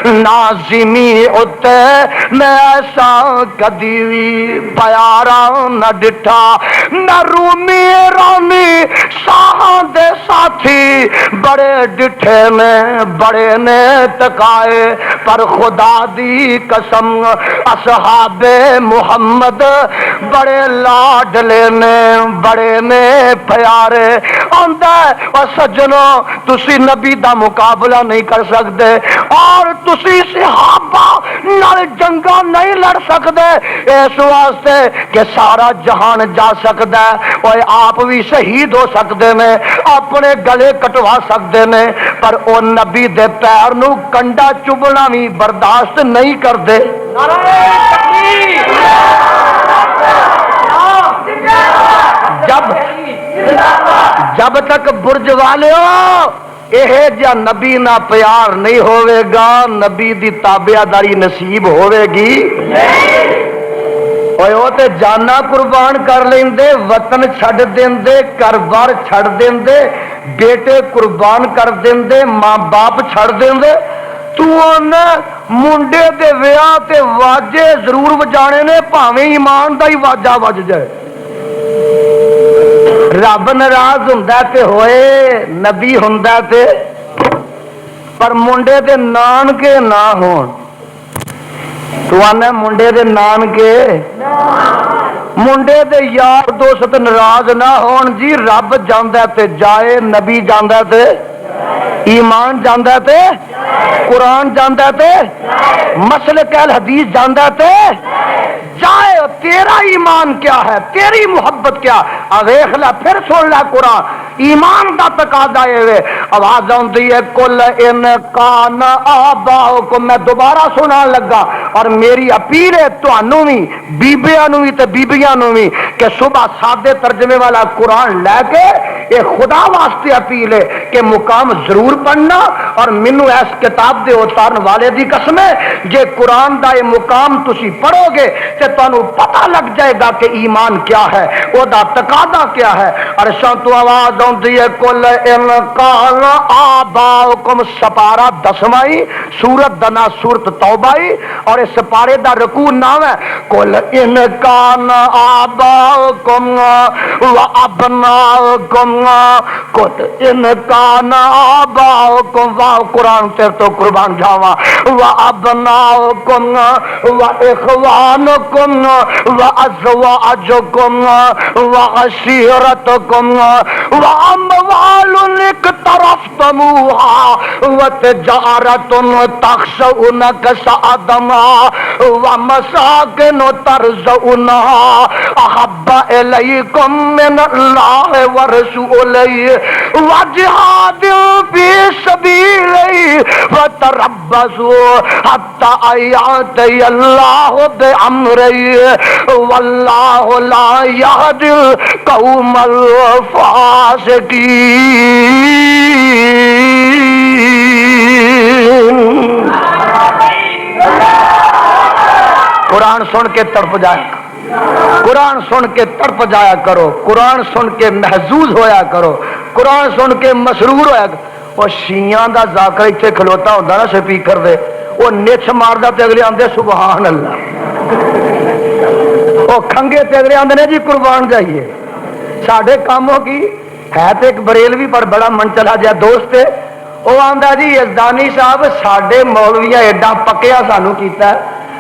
نازمی اتے میں ایسا کدی پیاراں نہ ڈٹھا نہ رومی رانی شاہاں دے ساتھی بڑے ڈٹھے میں بڑے نے تکائے پر خدا دی قسم اصحاب محمد بڑے لاڈلے نے بڑے نے پیارے آندا او سجنوں تسی نبی دا مقابلہ نہیں کر سکتے اور تسی صحابہ نال جنگاں نہیں لڑ سکتے اس واسطے کہ سارا جہان جا سکتا ہے اور آپ بھی شہید ہو سکتے ہیں اپنے گلے کٹوا سکتے ہیں پر او نبی دے پیر نو کنڈا چبنا بھی برداشت نہیں کرتے جب تک برج والے ہو یہ جا نبی نہ پیار نہیں ہوئے گا نبی دی تابعداری نصیب ہوئے گی وہ تے جانا قربان کر لیندے وطن چھڑ دیندے گھر-بار چھڑ دیندے بیٹے قربان کر دیندے ماں باپ چھڑ دیندے تو منڈے دے ویاہ تے واجے ضرور وجانے نے پاویں ایمان دا ہی واجہ وج جائے رب ناراض ہوندا تے ہوئے نبی ہوندا تے پر منڈے دے نانکے نہ ہون تو آنا منڈے دے نانکے منڈے دے یار دوست ناراض نہ ہون جی رب جاندا تے جائے نبی جاندا تے ایمان جاندا تے قرآن جاندا تے مسلک اہل حدیث جاندا تے جائے تیرا ایمان کیا ہے تیری محبت کیا اویخ لا پھر سن لا قرآن ایمان دا تقاضا ہے آواز آندی ہے کل ان کان آباؤکم میں دوبارہ سنان لگا اور میری اپیل ہے تانوں وی بیبیاں نوں وی تے بیبیاں نوں وی کہ صبح سادے ترجمے والا قرآن لے کے یہ خدا واسطے اپیل ہے کہ مقام ضرور پڑھنا اور مینو اس کتاب دے اتارن والے دی قسم ہے جے قرآن دا یہ مقام تسی پڑھو گے تے تانوں پتہ لگ جائے گا کہ ایمان کیا ہے او دا تقاضا کیا ہے عرشاں تو آواز آندی ہے کل ان کان آباؤکم سپارہ 10واں سورت دنا سورت توبہ اور اس سپارے دا رکوع نام ہے کل ان کان آباؤکم و ابناؤکم کل ان کان آباؤکم و قرآن تیر تو قربان جاواں و ابناؤکم و اخوانکم و ازواجکم و عشیرتکم و اموال اقترفتموها و تجارت تخشون کسادها و مساکن ترضونها احب الیکم من اللہ ورسولہ و جہاد فی سبیلہ وتربصوا حتی یأتی اللہ بامرہ واللہ لا یہدی القوم الفاسقین۔ قرآن سن کے تڑپ جائے قرآن سن کے تڑپ جایا کرو قرآن سن کے محظوظ ہویا کرو قرآن سن کے مسرور ہویا کرو۔ وہ شیعاں دا ذاکر اتنے کھلوتا ہوتا نا سپیکر دے وہ نچ ماردا تے اگلے آندے سبحان اللہ وہ کھنگے تے اگلے آندے نے جی قربان جائیے ساڈے کاموں کی ہے تے ایک بریلوی پر بڑا من چلا جا دوست ہے وہ آندا جی یزدانی صاحب ساڈے مولویاں ایڈا پکیا سانو کیتا ہے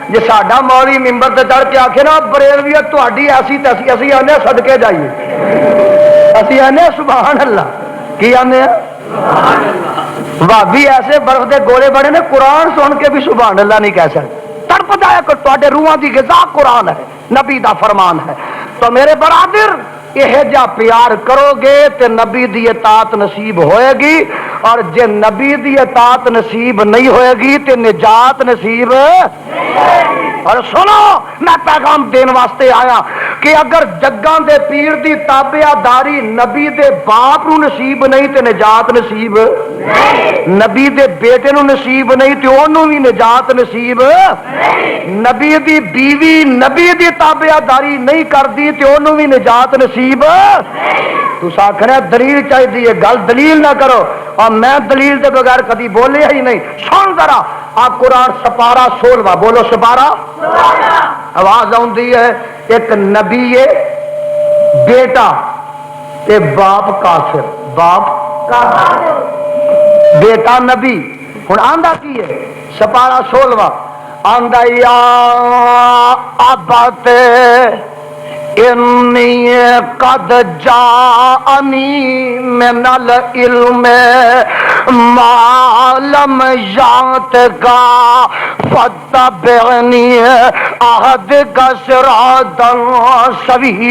جے ساڈا مولوی ممبر تے چڑھ کے آکھے نا بریلویت تہاڈی ایسی تے اسی آنے صدقے جائیے، اسی آنے سبحان اللہ، کی آنے بھابی ایسے برف دے گولے بڑے نے قرآن سن کے بھی سبحان اللہ نہیں کہہ سکتے۔ تڑپ جایا کر، تواڈے روحاں دی غذا قرآن ہے، نبی دا فرمان ہے۔ تو میرے برادر یہ جا پیار کرو گے تے نبی دی اطاعت نصیب ہوئے گی، اور جے نبی دی اطاعت نصیب نہیں ہوئے گی تے نجات نصیب۔ اور سنو میں پیغام دین واسطے آیا کہ اگر جگاں دے پیر دی تابعہ داری نبی دے باپ نو نصیب نہیں تے نجات نصیب، نبی دے بیٹے نو نصیب نہیں تے اونوں بھی نجات نصیب، نبی دی بیوی نبی دی تابعہ داری نہیں کردی تے اونوں بھی نجات نصیب۔ تسا آکھنا دلیل چاہیے، گل دلیل نہ کرو، اور میں دلیل دے بغیر کبھی بولیا ہی نہیں۔ سن ذرا آ قرآن سپارہ 16، بولو سپارہ، آواز آندی ہے، ایک نبی ہے بیٹا تے باپ کافر، باپ کافر بیٹا نبی۔ ہن آندا کی ہے سپارہ 16 آندا یا ابت انی قد جاءنی من العلم ما لم یاتک فاتبعنی اهدک صراطا سویا۔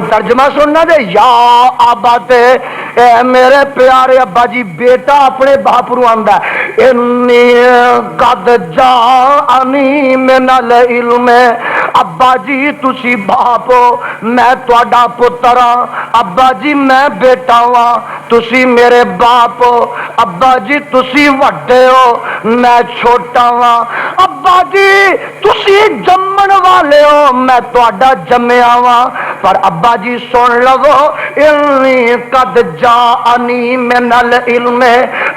ترجمہ سننا دے، یا ابت، اے میرے پیارے ابا جی، بیٹا اپنے باپ نو آندا ہے انی قد جاءنی من العلم، ابا جی تسی باپ ہو، میں تہاڈا پتر ہاں، ابا جی میں بیٹا ہاں، تسی میرے باپ ہو، ابا جی تسی وڈے ہو میں چھوٹا ہاں، ابا جی تسی جمن والے ہو میں تہاڈا جمیا ہاں، پر ابا جی سن لو انی قد جاءنی من العلم،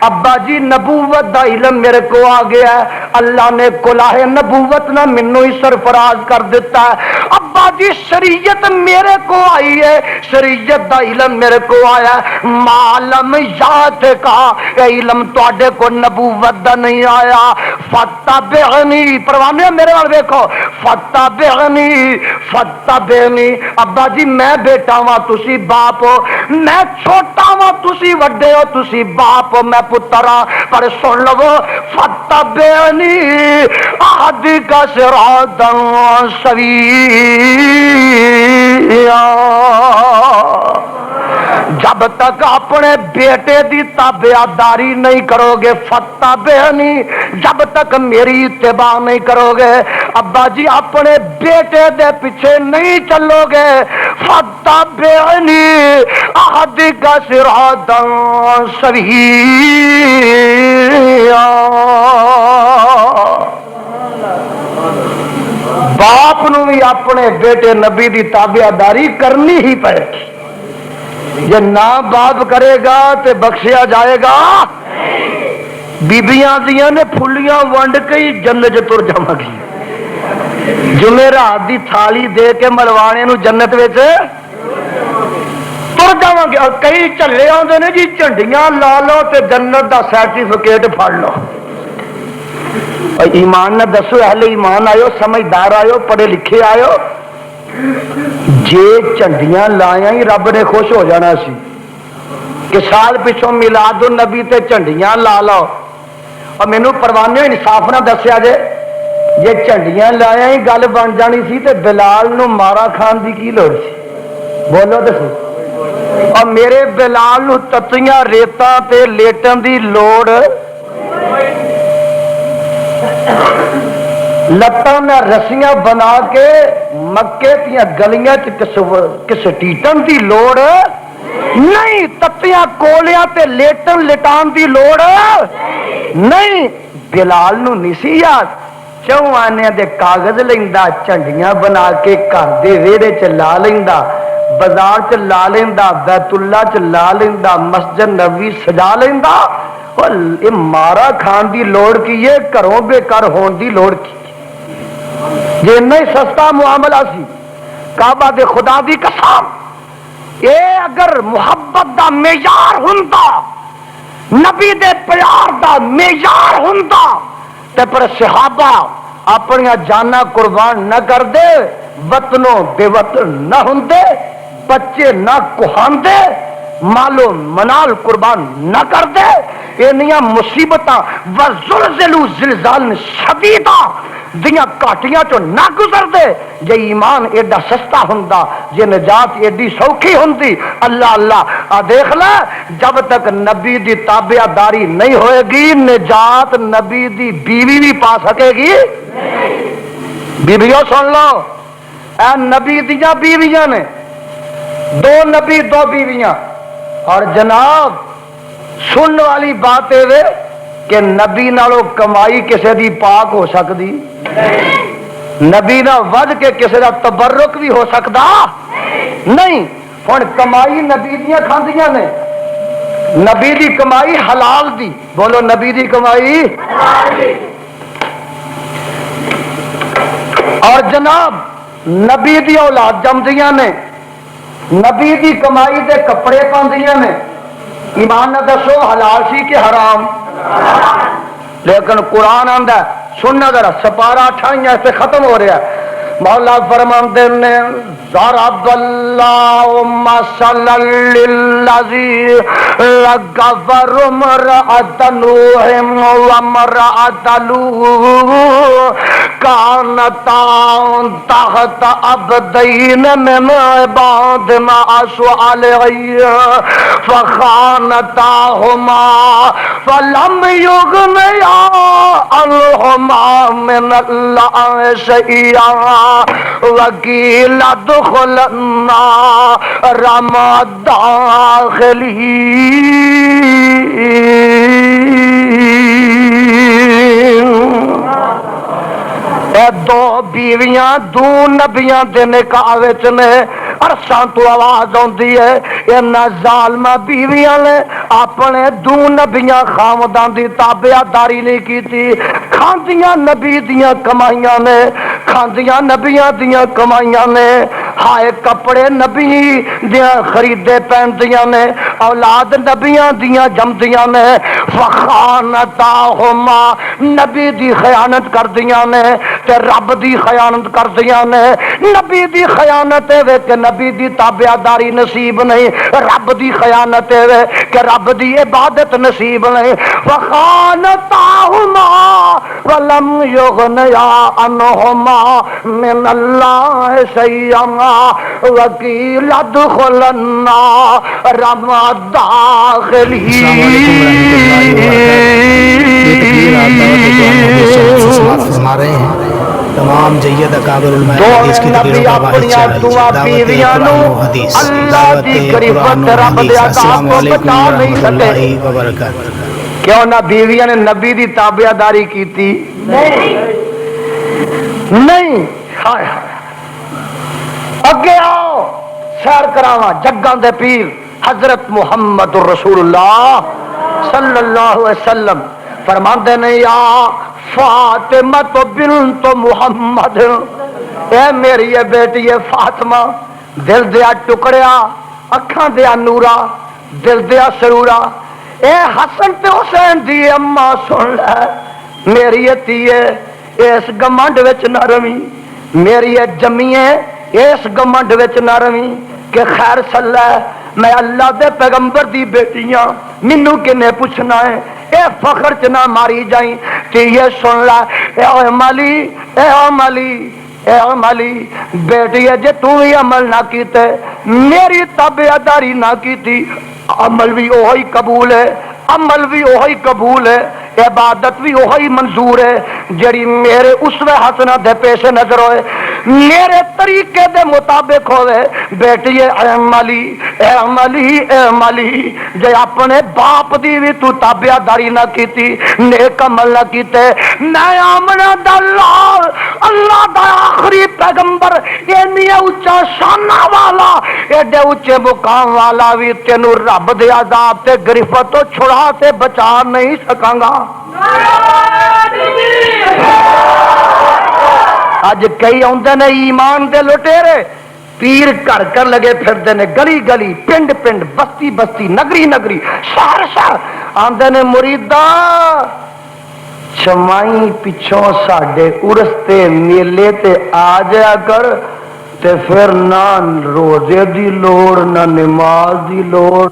ابا جی نبوت دا علم میرے کو آ گیا ہے، اللہ نے کلاہ نبوت نہ مینوں ہی سرفراز کر دیتا ہے، ابا جی شریعت میرے کو آئی ہے، شریعت دا علم میرے کو آیا ہے، معلم یات کا علم تواڈے کو نبوت دا نہیں آیا، فتبعنی، پروانے میرے وال دیکھو، فتبعنی فتبعنی، ابا جی میں بیٹا ہاں تسی باپ ہو، میں چھوٹا ہاں تسی وڈے ہو، تسی باپ ہو میں پتر ہاں، پر سن لو فتبعنی اهدک صراطا سویا۔ جب تک اپنے بیٹے دی تابعہ داری نہیں کرو گے، فتبعنی، جب تک میری اتباع نہیں کرو گے، ابا جی اپنے بیٹے دے پیچھے نہیں چلو گے، فتبعنی اهدک صراطا سویا۔ باپ نو بھی اپنے بیٹے نبی دی تابعہ داری کرنی ہی پڑے، یہ نہ باپ کرے گا تے بخشیا جائے گا۔ بیبیاں دیاں نے پھلیاں ونڈ کے ہی جنت تر جاواں گی، جمعرات دی تھالی دے کے ملوانے نو جنت وچ تر جاواں گے۔ اور کئی چلے آندے نے جی جھنڈیاں لا لو تے جنت دا سرٹیفکیٹ پھڑ لو۔ ایمان نہ دسو، اہل ایمان آئیو، سمجھدار آئیو، پڑھے لکھے آئیو، جے جھنڈیاں لائیاں ہی رب نے خوش ہو جانا سی کہ سال پچھوں میلاد النبی تے جھنڈیاں لا لو، اور مینوں پروانے انصاف نہ دسیا جے جے جھنڈیاں لائیاں ہی گل بن جانی سی تے بلال نو مارا کھان دی کی لوڑ سی؟ بولو دسو۔ اور میرے بلال نو تتیاں ریتاں تے لیٹن دی لوڑ، لتاں میں رسیاں بنا کے مکے دیا گلیاں کسٹیٹن دی لوڑ نہیں، تتیاں کولیاں تے لیٹن لٹان دی لوڑ نہیں۔ بلال نو نہیں سی یاد، چوں آنے دے کاغذ لیندا، جھنڈیاں بنا کے گھر دے ویڑے چ لا لیندا، بازار چ لا لیندا، بیت اللہ چ لا لیندا، مسجد نبوی سجا لیندا۔ یہ مارا کھان دی لوڑ کی ہے، گھروں بے گھر ہون دی لوڑ کی؟ یہ نہیں سستا معاملہ سی، کعبہ دے خدا دی قسم، اے اگر محبت دا معیار ہوندا نبی دے پیار دا معیار ہوندا تے پر صحابہ اپنی جانا قربان نہ کر دے، وطنوں بے وطن نہ ہوندے، بچے نہ کہاندے، مالو منال قربان نہ کر دے، انیاں مصیبتاں وزلزلوا زلزالا شدیدا دیاں کاٹیاں چوں نہ گزر دے جے ایمان ایڈا سستا ہوندا، جے نجات ایڈی سوکھی ہوندی۔ اللہ اللہ آ دیکھ لے، جب تک نبی دی تابع داری نہیں ہوئے گی نجات نبی دی بیوی بھی پا سکے گی بیویوں سن لو، اے نبی دیاں بیویاں نے، دو نبی دو بیویاں، اور جناب سننے والی بات ہے کہ نبی نالوں کمائی کسے دی پاک ہو سکتی، نبی نہ ود کے کسے دا تبرک بھی ہو سکتا نہیں۔ ہن کمائی نبی دیاں کھاندیاں نے، نبی دی کمائی حلال دی، بولو نبی دی کمائی حلال دی، اور جناب نبی دی اولاد جمدیاں نے، نبی دی کمائی دے کپڑے پاندیاں نے، ایمان نہ دسو حلال سی کہ حرام؟ لیکن قرآن آندا ہے، سننا ذرا سپارہ اٹھائیاں سے ختم ہو رہا ہے، مولا فرماندے نے ضرب اللہ مثلا للذی لکفر امرأۃ نوح وامرأۃ لوط کانتا تحت عبدین من عبادنا صالحین فخانتاہما فلم یغنیا عنہما من اللہ شیئا وقیل ادخلا النار مع الداخلین۔ دو بیویاں دو نبیاں دے نکاح وچ نے، عرصاں تو آواز آندی ہے انہاں ظالمہ بیویاں نے اپنے دو نبیاں خاونداں دی تابع داری نہیں کیتی، کھاندیاں نبی دیاں کمائیاں نے، کھاندیاں نبیاں دیاں کمائیاں نے، ہائے کپڑے نبی دیاں خریدے پہندیاں نے، اولاد نبیاں دیاں جمدیاں نے، فخانتاہما نبی دی خیانت کردیاں نے تے رب دی خیانت کردیاں نے۔ نبی دی خیانت ہے کہ نبی دی تابع داری نصیب نہیں، رب دی خیانت ہے کہ رب دی عبادت نصیب نہیں۔ فخانتاہما ولم یغنیا عنہما من اللہ شیئا وقیل ادخلا النار مع الداخلین۔ فرما رہے ہیں تمام جید اکابر علماء حدیث کی تقریروں کا واحد چینل دعوت قرآن و حدیث، دعوت قرآن و حدیث۔ السلام علیکم ورحمۃ اللہ وبرکاتہ۔ کیوں نہ بیویاں نے نبی دی تابع داری کیتی؟ نہیں۔ ہائے اگے آؤ سیر کراواں جگاں دے پیر حضرت محمد رسول اللہ صلی اللہ علیہ وسلم فرماندے نے یا فاطمہ بنت محمد، اے میری بیٹی فاطمہ، دل دیا ٹکڑیا اکھاں دیا نورا دل دیا سرورا، اے حسن تے حسین دی اما سن لے میری تیے اس گمنڈ وچ نہ روی، میری جمیے اس گمنڈ وچ نہ روی کہ خیر صلی میں اللہ دے پیغمبر دی بیٹیاں مینوں کنے پوچھنا ہے، اے فخر چ نہ ماری جائیں کہ یہ سن لا اے عملی اے عملی اے عملی بیٹی جے تو ہی عمل نہ کیتے میری تابع داری نہ کیتی، عمل بھی وہی قبول ہے، عمل بھی وہی قبول ہے، عبادت بھی وہی منظور ہے جڑی میرے اسوہ حسنہ دے پیش نظر ہوئے، میرے طریقے دے مطابق ہوئے۔ بیٹی اے عملی اے عملی اے عملی جے اپنے باپ دی بھی تو تابع داری نہ کیتی، نیک عمل نہ کیتے، میں آمنہ دا لال اللہ دا آخری پیغمبر اینی اونچا شانہ والا ایڈے اونچے مقام والا بھی تینوں رب دے عذاب تے گرفت تو چھڑا تے بچا نہیں سکاں گا۔ اج کئی آندے نے ایمان دے لٹیرے پیر گھر گھر لگے پھرتے نے، گلی گلی، پنڈ پنڈ، بستی بستی، نگری نگری، شہر شہر آندے نے مریدا چمائی پچھوں ساڈے عرس تے میلے تے آ جایا کر، تے پھر نہ روزے دی لوڑ نہ نماز دی لوڑ۔